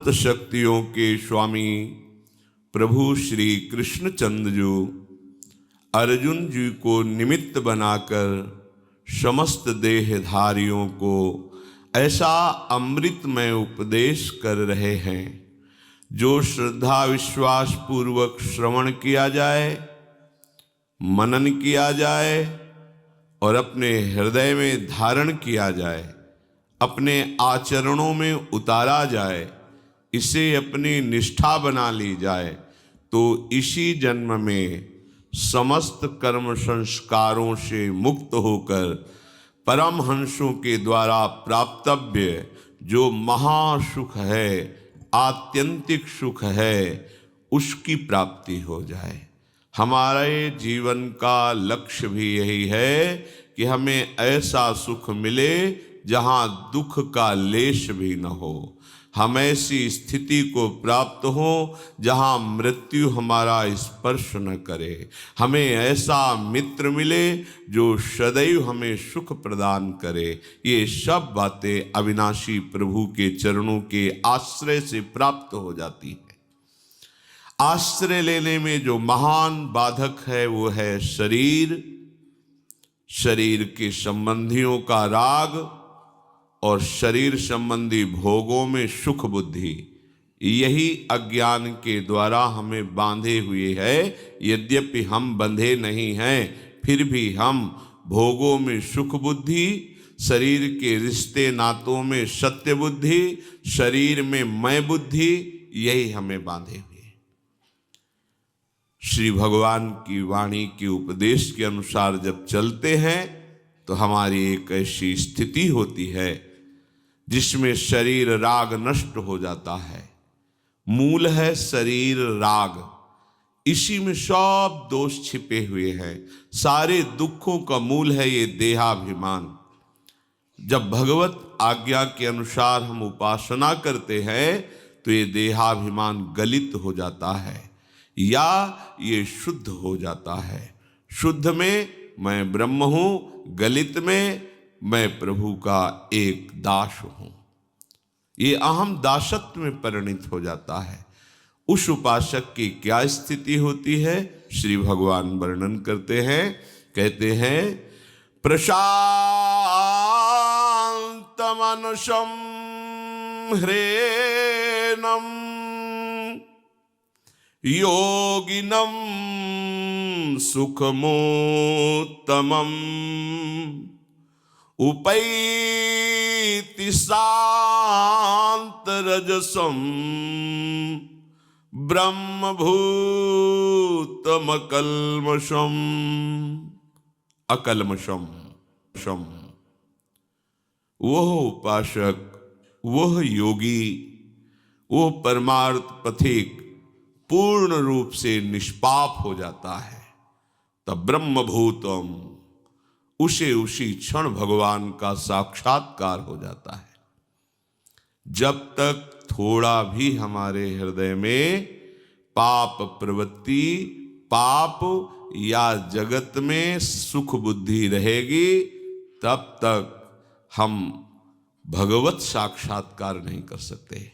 शक्तियों के स्वामी प्रभु श्री कृष्णचंद्र जो अर्जुन जी को निमित्त बनाकर समस्त देहधारियों को ऐसा अमृतमय उपदेश कर रहे हैं जो श्रद्धा विश्वास पूर्वक श्रवण किया जाए, मनन किया जाए और अपने हृदय में धारण किया जाए, अपने आचरणों में उतारा जाए, इसे अपनी निष्ठा बना ली जाए तो इसी जन्म में समस्त कर्म संस्कारों से मुक्त होकर परमहंसों के द्वारा प्राप्तव्य जो महासुख है, आत्यंतिक सुख है, उसकी प्राप्ति हो जाए। हमारे जीवन का लक्ष्य भी यही है कि हमें ऐसा सुख मिले जहाँ दुख का लेश भी न हो। हम ऐसी स्थिति को प्राप्त हो जहाँ मृत्यु हमारा स्पर्श न करे। हमें ऐसा मित्र मिले जो सदैव हमें सुख प्रदान करे। ये सब बातें अविनाशी प्रभु के चरणों के आश्रय से प्राप्त हो जाती है। आश्रय लेने में जो महान बाधक है वो है शरीर, शरीर के संबंधियों का राग और शरीर संबंधी भोगों में सुख बुद्धि। यही अज्ञान के द्वारा हमें बांधे हुए है। यद्यपि हम बंधे नहीं हैं, फिर भी हम भोगों में सुख बुद्धि, शरीर के रिश्ते नातों में सत्य बुद्धि, शरीर में मैं बुद्धि, यही हमें बांधे हुए। श्री भगवान की वाणी के उपदेश के अनुसार जब चलते हैं तो हमारी एक ऐसी स्थिति होती है जिसमें शरीर राग नष्ट हो जाता है। मूल है शरीर राग, इसी में सब दोष छिपे हुए हैं। सारे दुखों का मूल है ये देहाभिमान। जब भगवत आज्ञा के अनुसार हम उपासना करते हैं तो ये देहाभिमान गलित हो जाता है या ये शुद्ध हो जाता है। शुद्ध में मैं ब्रह्म हूँ, गलित में मैं प्रभु का एक दास हूं। ये अहम दासत्व में परिणित हो जाता है। उस उपासक की क्या स्थिति होती है श्री भगवान वर्णन करते हैं। कहते हैं प्रशांत मनसम ह्रेनम योगिनम सुखमोत्तमम उपैति शांत रजसम ब्रह्मभूतमकल्मषम अकल्मषम शम। वह उपासक, वह योगी, वह परमार्थ पथिक पूर्ण रूप से निष्पाप हो जाता है। तब ब्रह्मभूतम, उसे उसी क्षण भगवान का साक्षात्कार हो जाता है। जब तक थोड़ा भी हमारे हृदय में पाप प्रवृत्ति, पाप या जगत में सुख बुद्धि रहेगी, तब तक हम भगवत साक्षात्कार नहीं कर सकते।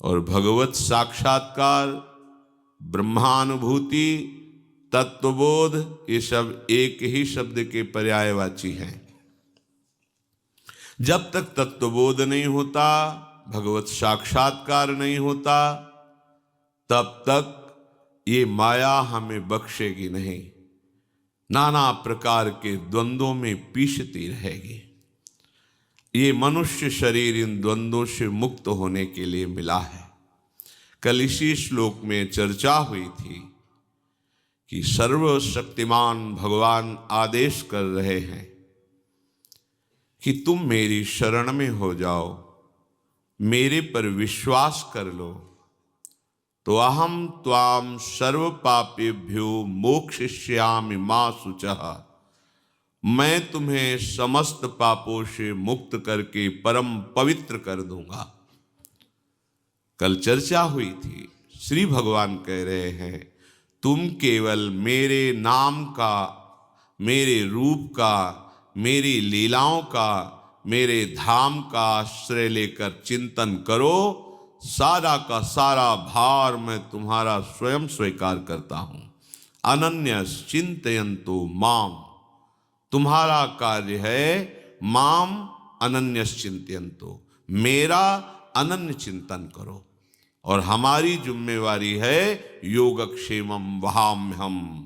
और भगवत साक्षात्कार, ब्रह्मानुभूति, तत्वबोध, ये सब एक ही शब्द के पर्यायवाची हैं। जब तक तत्वबोध नहीं होता, भगवत साक्षात्कार नहीं होता, तब तक ये माया हमें बख्शेगी नहीं। नाना प्रकार के द्वंद्वों में पीसती रहेगी। ये मनुष्य शरीर इन द्वंद्वों से मुक्त होने के लिए मिला है। कल इसी श्लोक में चर्चा हुई थी कि सर्वशक्तिमान भगवान आदेश कर रहे हैं कि तुम मेरी शरण में हो जाओ, मेरे पर विश्वास कर लो, तो अहम त्वाम सर्व पापेभ्यो मोक्षयिष्यामि मा शुचः। मैं तुम्हें समस्त पापों से मुक्त करके परम पवित्र कर दूंगा। कल चर्चा हुई थी। श्री भगवान कह रहे हैं तुम केवल मेरे नाम का, मेरे रूप का, मेरी लीलाओं का, मेरे धाम का आश्रय लेकर चिंतन करो सारा का सारा भार मैं तुम्हारा स्वयं स्वीकार करता हूं। अनन्यस चिंतयन्तो माम, तुम्हारा कार्य है माम अनन्यस चिंतयन्तो, मेरा अनन्य चिंतन करो। और हमारी जिम्मेवारी है योगक्षेमम वहाम्यहम्,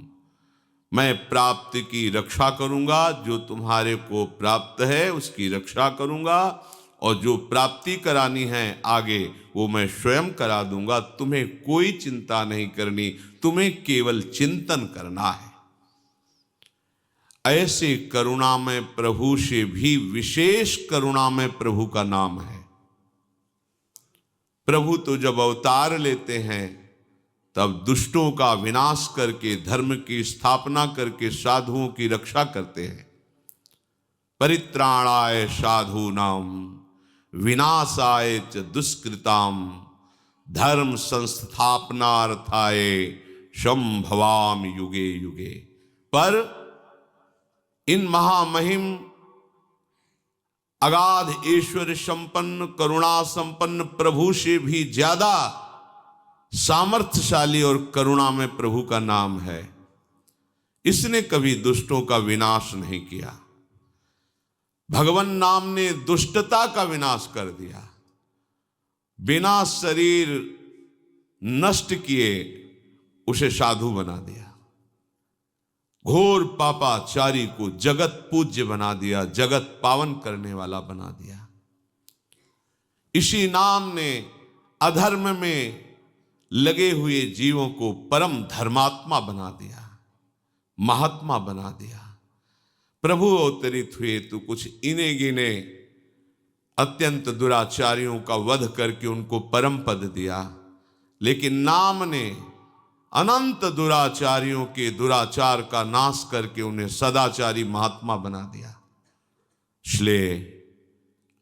मैं प्राप्ति की रक्षा करूंगा, जो तुम्हारे को प्राप्त है उसकी रक्षा करूंगा, और जो प्राप्ति करानी है आगे वो मैं स्वयं करा दूंगा। तुम्हें कोई चिंता नहीं करनी, तुम्हें केवल चिंतन करना है। ऐसे करुणा में प्रभु से भी विशेष करुणा में प्रभु का नाम है। प्रभु तो जब अवतार लेते हैं तब दुष्टों का विनाश करके धर्म की स्थापना करके साधुओं की रक्षा करते हैं। परित्राणाय साधूनाम विनाशाय च दुष्कृताम धर्म संस्थापनार्थाय संभवाम युगे युगे। पर इन महामहिम अगाध ईश्वर संपन्न करुणा संपन्न प्रभु से भी ज्यादा सामर्थ्यशाली और करुणा में प्रभु का नाम है। इसने कभी दुष्टों का विनाश नहीं किया। भगवान नाम ने दुष्टता का विनाश कर दिया। बिना शरीर नष्ट किए उसे साधु बना दिया। घोर पापाचारी को जगत पूज्य बना दिया, जगत पावन करने वाला बना दिया। इसी नाम ने अधर्म में लगे हुए जीवों को परम धर्मात्मा बना दिया, महात्मा बना दिया। प्रभु अवतरित हुए तो कुछ इने गिने अत्यंत दुराचारियों का वध करके उनको परम पद दिया, लेकिन नाम ने अनंत दुराचारियों के दुराचार का नाश करके उन्हें सदाचारी महात्मा बना दिया। इसलिए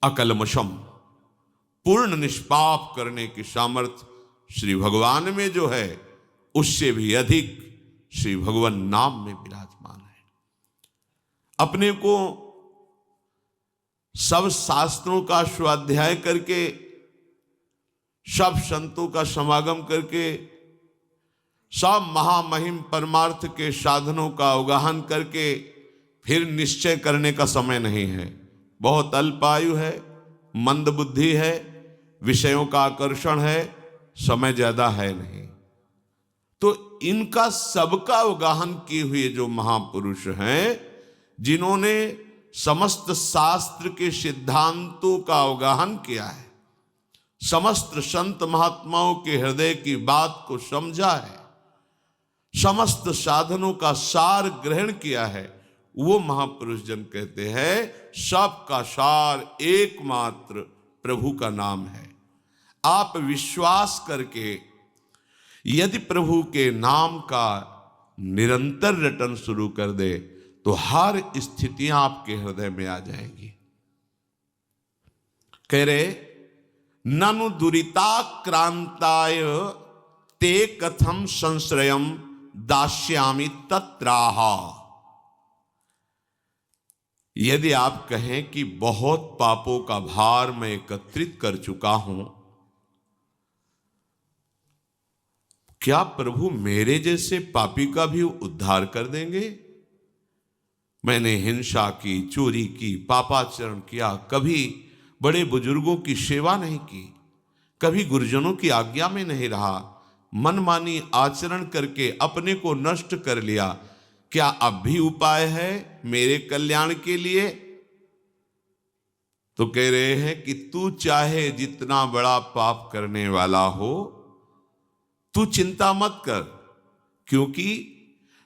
अकलमशम, पूर्ण निष्पाप करने की सामर्थ्य श्री भगवान में जो है उससे भी अधिक श्री भगवान नाम में विराजमान है। अपने को सब शास्त्रों का स्वाध्याय करके, सब संतों का समागम करके, सब महामहिम परमार्थ के साधनों का अवगाहन करके फिर निश्चय करने का समय नहीं है। बहुत अल्पायु है, मंद बुद्धि है, विषयों का आकर्षण है, समय ज्यादा है नहीं। तो इनका सबका अवगाहन किए हुए जो महापुरुष हैं, जिन्होंने समस्त शास्त्र के सिद्धांतों का अवगाहन किया है, समस्त संत महात्माओं के हृदय की बात को समझा है, समस्त साधनों का सार ग्रहण किया है, वो महापुरुष जन कहते हैं सबका सार एकमात्र प्रभु का नाम है। आप विश्वास करके यदि प्रभु के नाम का निरंतर रटन शुरू कर दे तो हर स्थितियां आपके हृदय में आ जाएंगी। कह रहे ननु दुरिताक्रांताय ते कथम संश्रयम दास्यामि तत्राहा। यदि आप कहें कि बहुत पापों का भार मैं एकत्रित कर चुका हूं, क्या प्रभु मेरे जैसे पापी का भी उद्धार कर देंगे? मैंने हिंसा की, चोरी की, पापाचरण किया, कभी बड़े बुजुर्गों की सेवा नहीं की, कभी गुरुजनों की आज्ञा में नहीं रहा, मनमानी आचरण करके अपने को नष्ट कर लिया, क्या अब भी उपाय है मेरे कल्याण के लिए? तो कह रहे हैं कि तू चाहे जितना बड़ा पाप करने वाला हो, तू चिंता मत कर, क्योंकि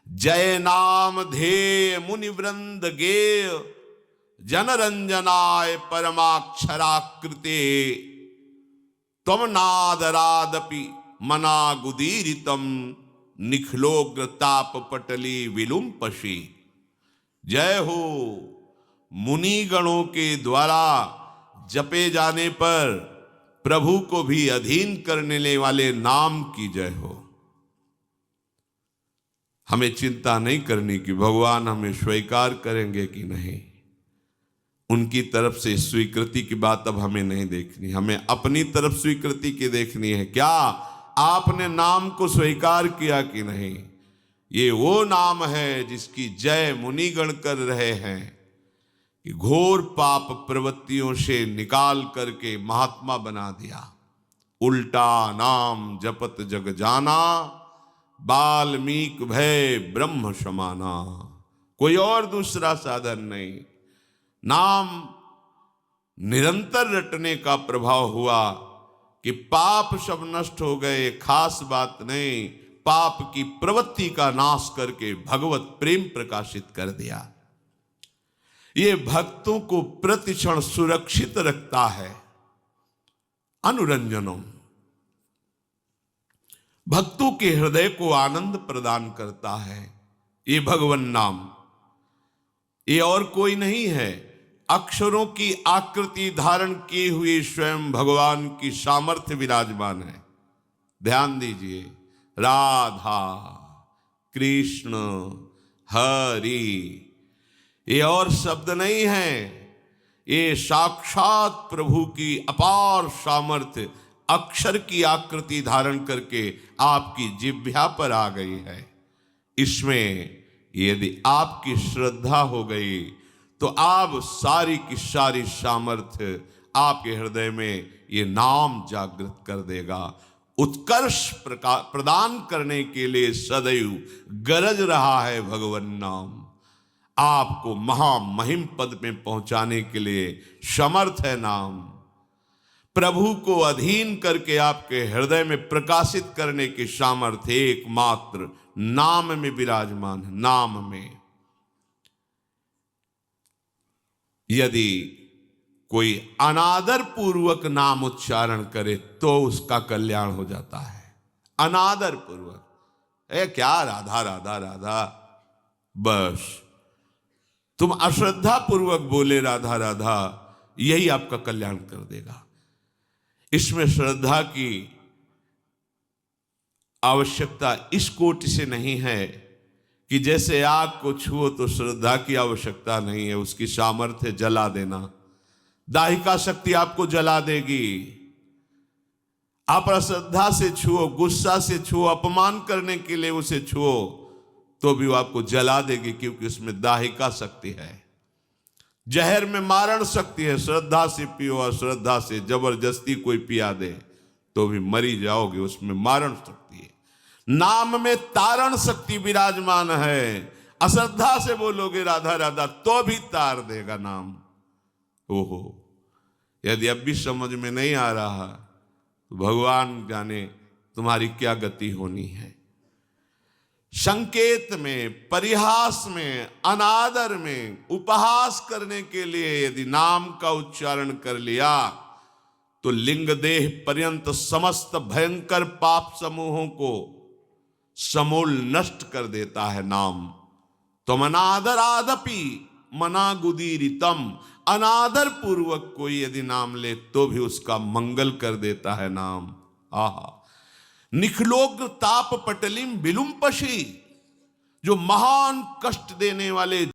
जय नाम धेय मुनि वृंद गेय जनरंजनाय परमाक्षराकृते त्वम नादरादपि मनागुदीरितम निखलोग्र ताप पटली विलुम्पशी। जय हो, मुनिगणों के द्वारा जपे जाने पर प्रभु को भी अधीन करने वाले नाम की जय हो। हमें चिंता नहीं करनी कि भगवान हमें स्वीकार करेंगे कि नहीं। उनकी तरफ से स्वीकृति की बात अब हमें नहीं देखनी, हमें अपनी तरफ स्वीकृति की देखनी है। क्या आपने नाम को स्वीकार किया कि नहीं? ये वो नाम है जिसकी जय मुनिगण कर रहे हैं कि घोर पाप प्रवृत्तियों से निकाल करके महात्मा बना दिया। उल्टा नाम जपत जग जाना, वाल्मीकि भय ब्रह्म समाना। कोई और दूसरा साधन नहीं। नाम निरंतर रटने का प्रभाव हुआ कि पाप सब नष्ट हो गए। खास बात नहीं, पाप की प्रवृत्ति का नाश करके भगवत प्रेम प्रकाशित कर दिया। ये भक्तों को प्रतिक्षण सुरक्षित रखता है। अनुरंजनम, भक्तों के हृदय को आनंद प्रदान करता है ये भगवन नाम। ये और कोई नहीं है। अक्षरों की आकृति धारण किए हुए स्वयं भगवान की सामर्थ्य विराजमान है। ध्यान दीजिए, राधा कृष्ण हरि, ये और शब्द नहीं है, ये साक्षात प्रभु की अपार सामर्थ्य अक्षर की आकृति धारण करके आपकी जिह्वा पर आ गई है। इसमें यदि आपकी श्रद्धा हो गई तो आप सारी की सारी सामर्थ्य आपके हृदय में ये नाम जागृत कर देगा। उत्कर्ष प्रदान करने के लिए सदैव गरज रहा है भगवन नाम। आपको महामहिम पद में पहुंचाने के लिए समर्थ है नाम। प्रभु को अधीन करके आपके हृदय में प्रकाशित करने की सामर्थ्य एकमात्र नाम में विराजमान है। नाम में यदि कोई अनादर पूर्वक नाम उच्चारण करे तो उसका कल्याण हो जाता है। अनादर पूर्वक, क्या राधा राधा राधा, बस तुम अश्रद्धा पूर्वक बोले राधा राधा, यही आपका कल्याण कर देगा। इसमें श्रद्धा की आवश्यकता इस कोटि से नहीं है कि जैसे आग को छुओ तो श्रद्धा की आवश्यकता नहीं है, उसकी सामर्थ्य जला देना। दाहिका शक्ति आपको जला देगी। आप अश्रद्धा से छुओ, गुस्सा से छुओ, अपमान करने के लिए उसे छुओ तो भी वो आपको जला देगी, क्योंकि उसमें दाहिका शक्ति है। जहर में मारण शक्ति है। श्रद्धा से पियो, अश्रद्धा से जबरदस्ती कोई पिया दे तो भी मरी जाओगे, उसमें मारण शक्ति है। नाम में तारण शक्ति विराजमान है। अश्रद्धा से बोलोगे राधा राधा तो भी तार देगा नाम। ओहो, यदि अब भी समझ में नहीं आ रहा तो भगवान जाने तुम्हारी क्या गति होनी है। संकेत में, परिहास में, अनादर में, उपहास करने के लिए यदि नाम का उच्चारण कर लिया तो लिंग देह पर्यंत समस्त भयंकर पाप समूहों को समूल नष्ट कर देता है नाम। तो अनादर आदपि मना गुदीरितम, अनादर पूर्वक कोई यदि नाम ले तो भी उसका मंगल कर देता है नाम। आहा, निखलोक ताप पटलिम विलुम्पशी, जो महान कष्ट देने वाले